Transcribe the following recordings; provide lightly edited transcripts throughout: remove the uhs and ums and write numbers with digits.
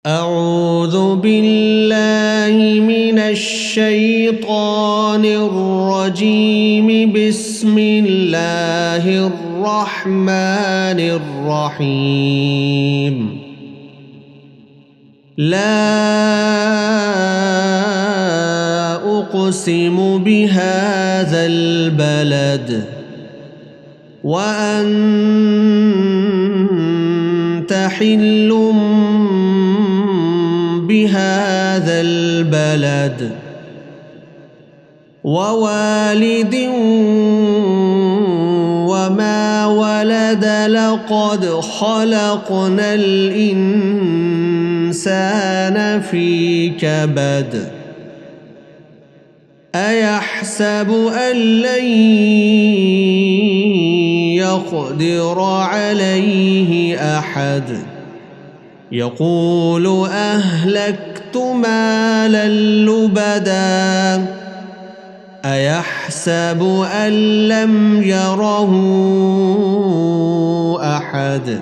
أعوذ بالله من الشيطان الرجيم. بسم الله الرحمن الرحيم. لا أقسم بهذا البلد وأنت حل بهذا البلد ووالد وما ولد. لقد خلقنا الإنسان في كبد. أيحسب أن لن يقدر عليه أحد؟ يقول أهلكت مالا لبدا. أيحسب أن لم يره أحد؟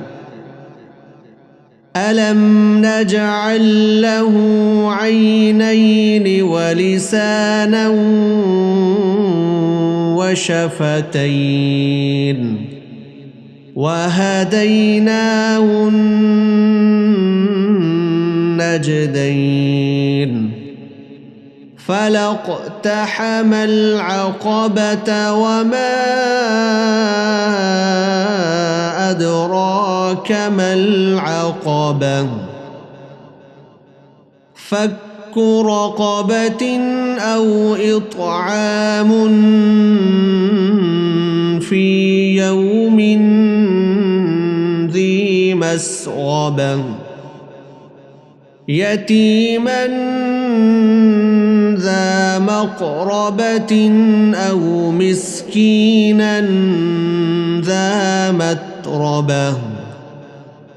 ألم نجعل له عينين ولسانا وشفتين وهديناه النجدين. فلاقتحم العقبة وما أدراك ما العقبة. فك رقبة أو إطعام في يوم ذي مسغبة يتيما ذا مقربة أو مسكينا ذا متربة.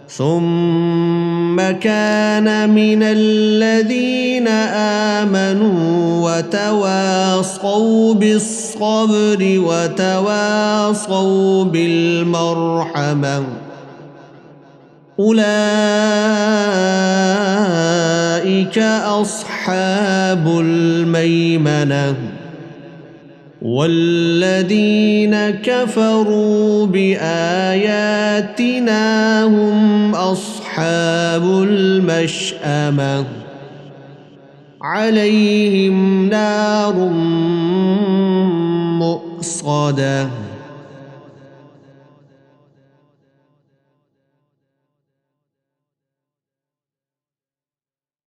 ثم كان من الذين آمنوا وتواصوا بالصبر وتواصوا بالمرحمة أولئك أصحاب الميمنة. والذين كفروا بآياتنا هم أصحاب المشأمة عليهم نار مؤصدة.